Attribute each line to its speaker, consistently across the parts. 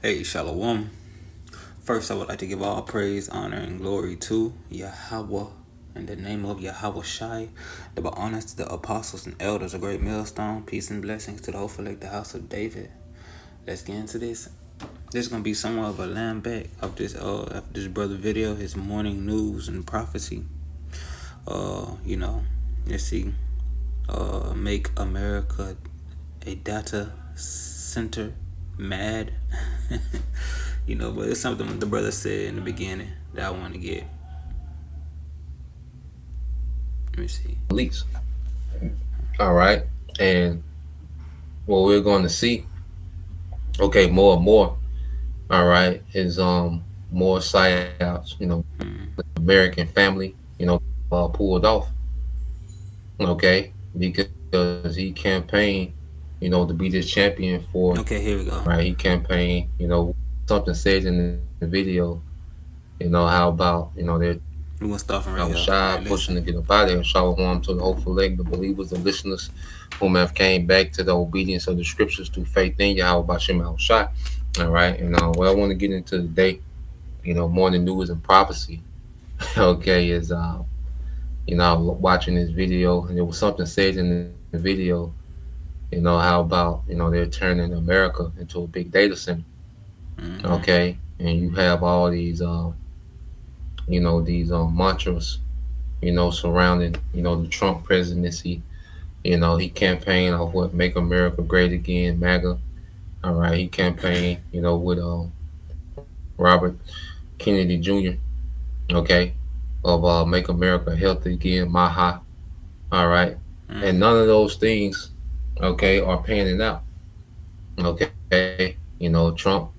Speaker 1: Hey, Shalom. First, I would like to give all praise, honor, and glory to Yahweh. In the name of Yahweh Shai, double honors to the apostles and elders, a great millstone, peace and blessings to the whole like the house of David. Let's get into this. This is gonna be somewhat of a lamb back of this brother video, his morning news and prophecy. Let's see. Make America a data center mad. But it's something the brother said in the beginning that I want to get. Let me see.
Speaker 2: Leaks. All right. And what we're going to see, okay, more and more, all right, is more psyops, American family, pulled off, okay, because he campaigned, to be this champion for,
Speaker 1: Okay, here we go.
Speaker 2: right, he campaigned, something says in the video, how about, they're
Speaker 1: We're gonna start from
Speaker 2: I
Speaker 1: right
Speaker 2: was
Speaker 1: here. All
Speaker 2: shy,
Speaker 1: right,
Speaker 2: pushing
Speaker 1: listen.
Speaker 2: to get up out of there. Shalom to the hopeful leg, the believers, the listeners, whom have came back to the obedience of the scriptures through faith in Yahweh Bashem Al Shai. All right. And what I want to get into today, morning news and prophecy, okay, is, I was watching this video and there was something said in the video, how about, they're turning America into a big data center.
Speaker 1: Mm-hmm.
Speaker 2: Okay. And you have all these, these mantras, surrounding, the Trump presidency. He campaigned off what Make America Great Again, MAGA. All right, he campaigned, with Robert Kennedy Jr. Okay, of Make America Healthy Again, MAHA. All right, and
Speaker 1: Mm-hmm.
Speaker 2: none of those things, okay, are panning out. Okay, Trump,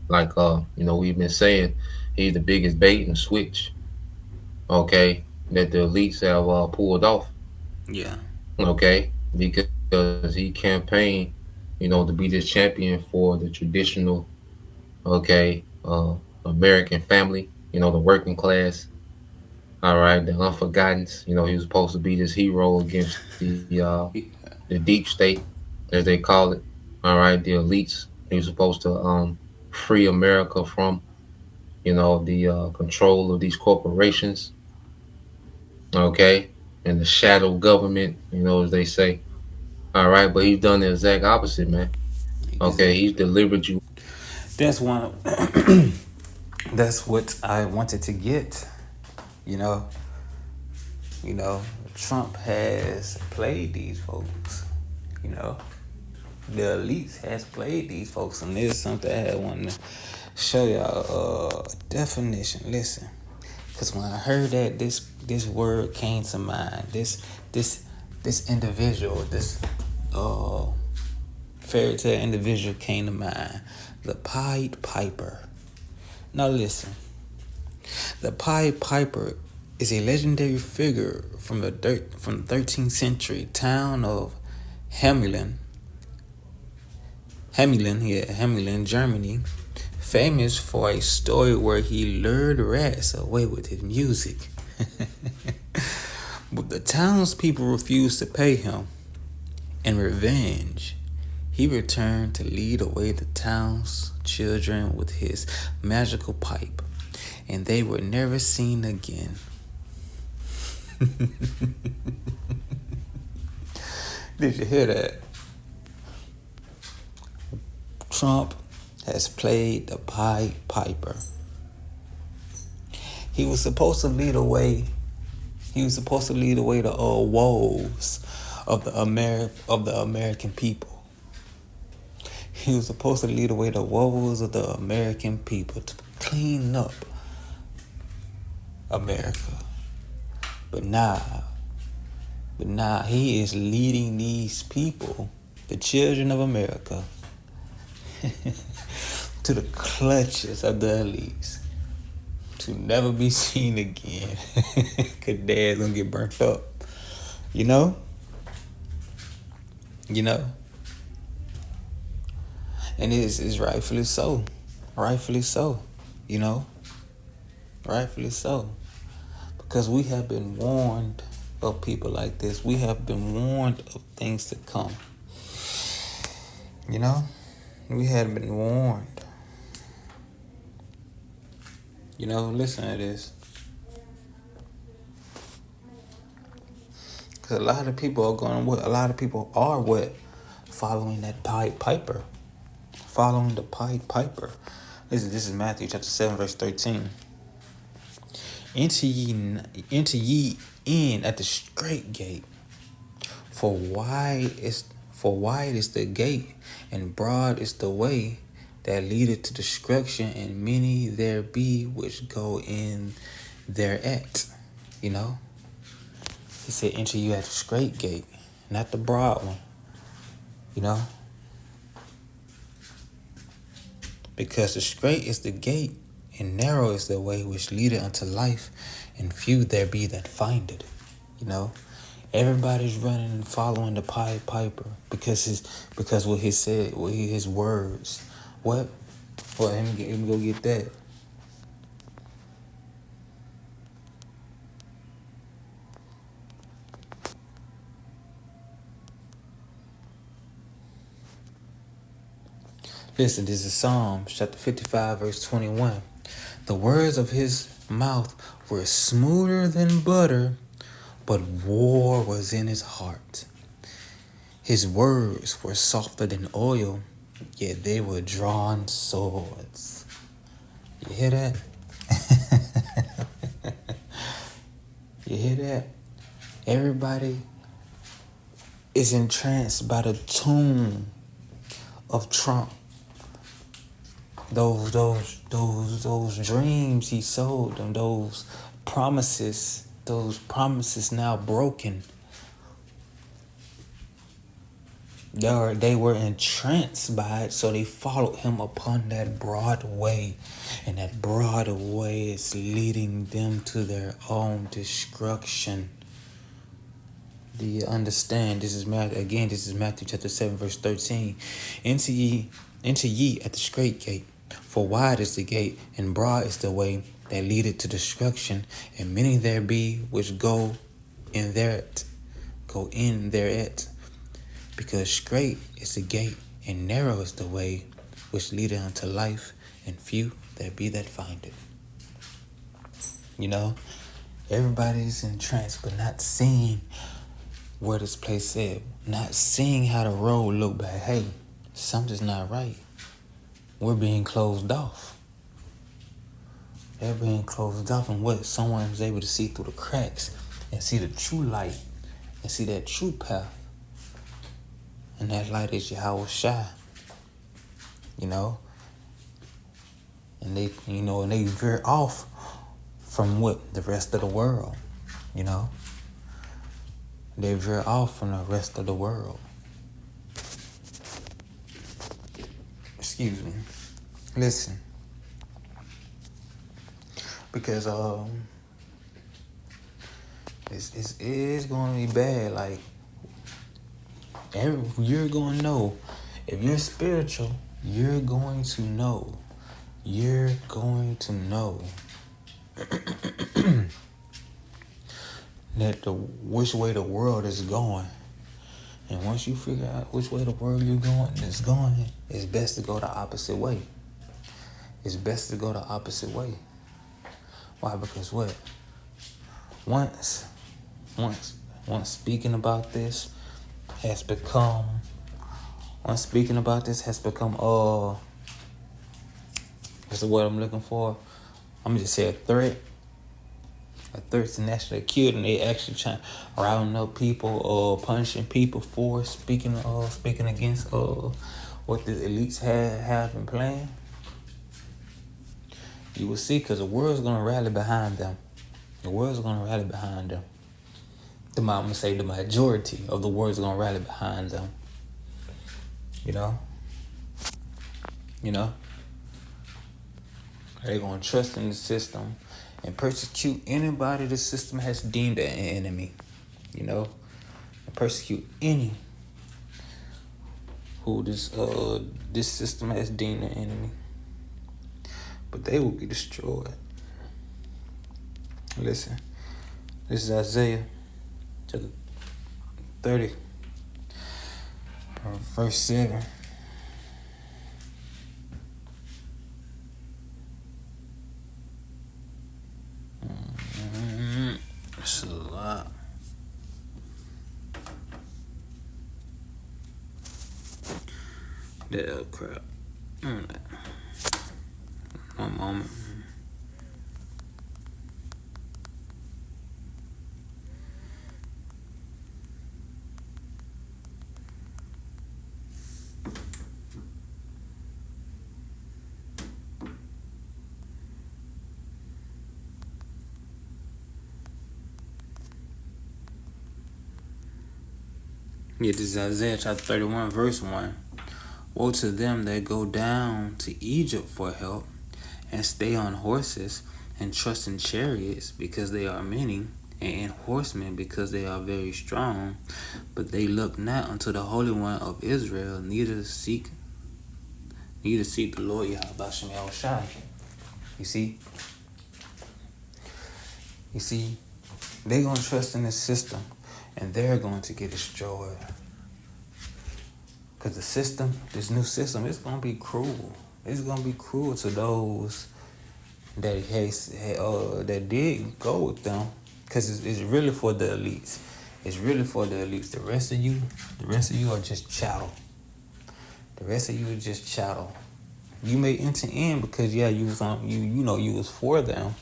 Speaker 2: like we've been saying, he's the biggest bait and switch. Okay, that the elites have pulled off.
Speaker 1: Yeah.
Speaker 2: Okay, because he campaigned, to be this champion for the traditional, okay, American family, the working class, all right, the unforgotten, he was supposed to be this hero against the deep state, as they call it, all right, the elites. He was supposed to free America from, the control of these corporations, okay, and the shadow government, as they say. All right, but he's done the exact opposite, man. Okay, he's
Speaker 1: Exactly.
Speaker 2: delivered you.
Speaker 1: That's one. That's what I wanted to get. You know. You know. Trump has played these folks. You know. The elites has played these folks, and this is something I had wanted to show y'all a definition. Listen, because when I heard that, this word came to mind. This individual, this uh fairy tale individual came to mind. The Pied Piper. Now listen, the Pied Piper is a legendary figure from the 13th century town of Hamelin, Hamelin, Germany, famous for a story where he lured rats away with his music. But the townspeople refused to pay him. In revenge, he returned to lead away the town's children with his magical pipe, and they were never seen again. Did you hear that? Trump has played the Pied Piper. He was supposed to lead away. He was supposed to lead away the woes of the American people. He was supposed to lead away the woes of the American people to clean up America. But now he is leading these people, the children of America, to the clutches of the elites, to never be seen again. Cause dad's gonna get burnt up. You know? You know? And it's rightfully so. Rightfully so. You know? Rightfully so. Because we have been warned of people like this. We have been warned of things to come. You know? We had been warned. Listen to this. Because a lot of people are going, a lot of people are following that Pied Piper. Following the Pied Piper. This is Matthew chapter 7, verse 13. Enter ye in at the straight gate. For wide is the gate, and broad is the way that leadeth to destruction, and many there be which go in thereat. He said, enter you at the straight gate, not the broad one. Because the straight is the gate, and narrow is the way which leadeth unto life, and few there be that find it. Everybody's running and following the Pied Piper because what he said, his words. What? Well, let me go get that. Listen, this is Psalms chapter 55, verse 21. The words of his mouth were smoother than butter, but war was in his heart. His words were softer than oil, yet they were drawn swords. You hear that? You hear that? Everybody is entranced by the tune of Trump. Those dreams he sold them, those promises now broken. They were entranced by it, so they followed him upon that broad way. And that broad way is leading them to their own destruction. Do you understand? This is Matthew chapter 7, verse 13. Enter ye at the straight gate, for wide is the gate, and broad is the way that leadeth to destruction, and many there be which go in thereat. Because straight is the gate, and narrow is the way which leadeth unto life, and few there be that find it. Everybody's entranced, but not seeing where this place said, not seeing how the road looked back. Hey, something's not right. We're being closed off. They're being closed off, and what someone was able to see through the cracks and see the true light and see that true path. And that light is Yahweh Shai. And they veer off from the rest of the world. They veer off from the rest of the world. Excuse me. Listen. Because it's going to be bad. Like, you're going to know. If you're spiritual, you're going to know. You're going to know that which way the world is going. And once you figure out which way the world is going, it's best to go the opposite way. It's best to go the opposite way. Why? Because what? Once speaking about this has become what's the word I'm looking for? I'm gonna just say a threat to national security, and they actually trying rounding up people, punishing people for speaking against what the elites have in plan. You will see, because the world's gonna rally behind them. I'm gonna say the majority of the world's gonna rally behind them. They're gonna trust in the system and persecute anybody the system has deemed an enemy. And persecute any who this system has deemed an enemy. But they will be destroyed. Listen, this is Isaiah chapter 30, verse 7. It's a lot. That crap. One moment. Yeah, this is Isaiah chapter 31, verse 1. Woe to them that go down to Egypt for help, and stay on horses, and trust in chariots, because they are many, and in horsemen, because they are very strong. But they look not unto the Holy One of Israel, neither seek the Lord Yahweh Shem Yahushai. You see? They're going to trust in the system, and they're going to get destroyed. Because the system, this new system, it's going to be cruel. It's going to be cruel to those that did go with them. Because it's really for the elites. It's really for the elites. The rest of you are just chattel. The rest of you are just chattel. You may enter in because you was on you was for them,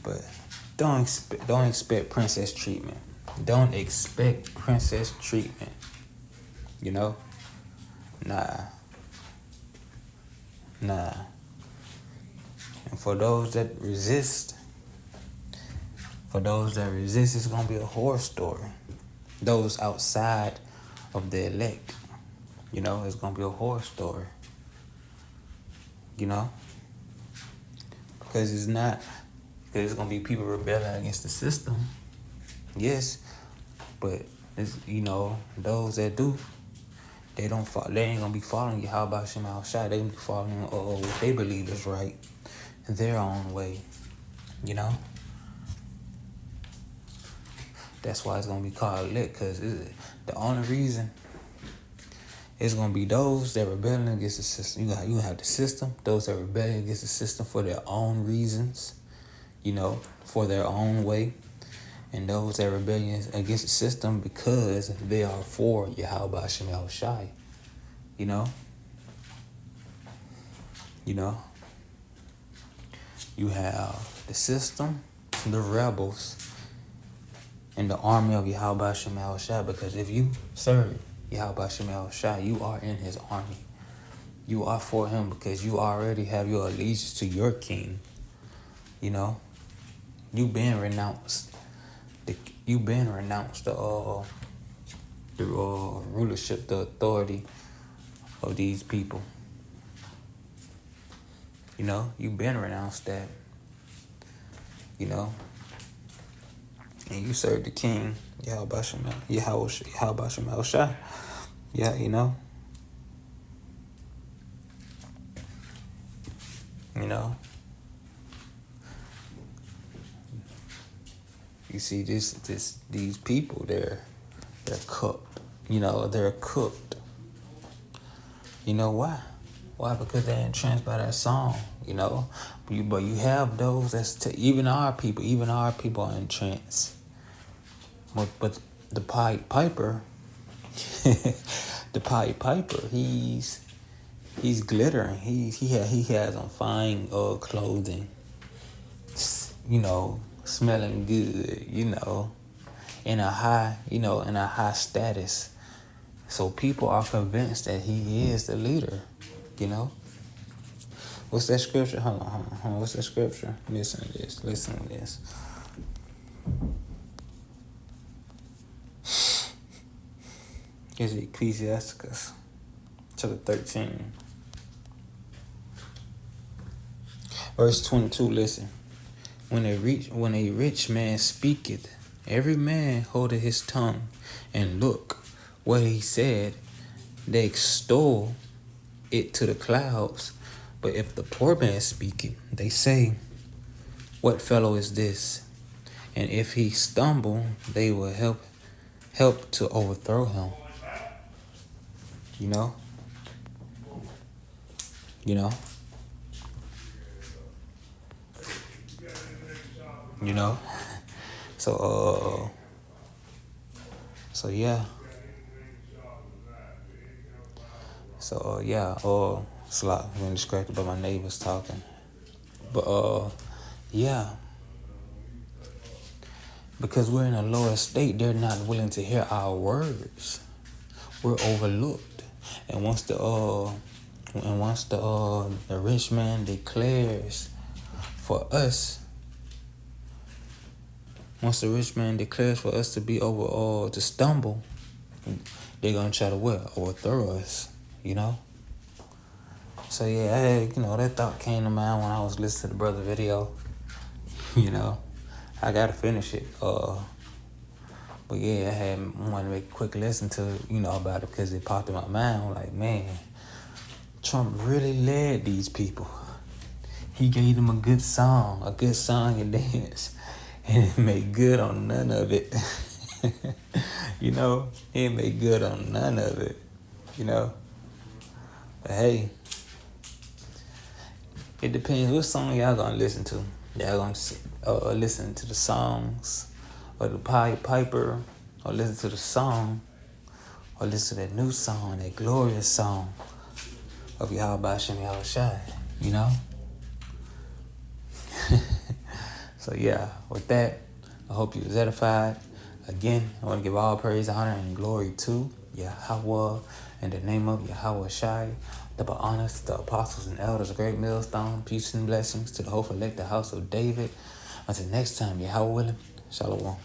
Speaker 1: but don't expect princess treatment. Don't expect princess treatment. Nah. And for those that resist, it's gonna be a horror story. Those outside of the elect, it's gonna be a horror story. Because it's gonna be people rebelling against the system. Yes, but it's, those that do, they ain't gonna be following Yahweh Shem Yahushai. They gonna be following what they believe is right, their own way. That's why it's gonna be called elect, because the only reason it's gonna be those that rebelling against the system. You have the system, those that rebel against the system for their own reasons, for their own way, and those that rebel against the system because they are for Yahweh Shem Yahushai. You have the system, the rebels, and the army of Yahweh Shem Yahushai. Because if you serve Yahweh Shem Yahushai, you are in his army. You are for him because you already have your allegiance to your king. You've been renounced. You've been renounced the rulership, the authority of these people. You've been renounced that. And you serve the king, Yahweh Shem Yahushai. Yeah, You see these people, they're cooked. They're cooked. Why? Why? Because they're entranced by that song. But you have those even our people are entranced. But the Pied Piper, the Pied Piper, he's glittering. He has on fine clothing. Smelling good. In a high status. So people are convinced that he is the leader. What's that scripture? Hold on. What's that scripture? Listen to this. It's Ecclesiasticus, chapter 13. Verse 22, listen. When a rich man speaketh, every man holdeth his tongue, and look what he said, they extol it to the clouds. But if the poor man speaketh, they say, what fellow is this? And if he stumble, they will help to overthrow him. So so yeah. So yeah, it's a lot. I'm getting distracted by my neighbors talking. But yeah. Because we're in a lower state, they're not willing to hear our words. We're overlooked. And once the rich man declares for us, once the rich man declares for us to be to stumble, they're gonna try to overthrow us, you know? So yeah, that thought came to mind when I was listening to the brother video. I gotta finish it. But yeah, I wanted to make a quick listen to about it because it popped in my mind. I'm like, man, Trump really led these people. He gave them a good song and dance, and it made good on none of it. He ain't made good on none of it. But hey, it depends what song y'all gonna listen to. Y'all gonna listen to the songs or the Pied Piper, or listen to the song, or listen to that new song, that glorious song of Yahweh Shem Yahushai, So yeah, with that, I hope you was edified. Again, I want to give all praise, honor, and glory to Yahweh in the name of Yahweh Shai. Double honors to the apostles and elders of Great Millstone. Peace and blessings to the whole elect, the house of David. Until next time, Yahweh willing, Shalom.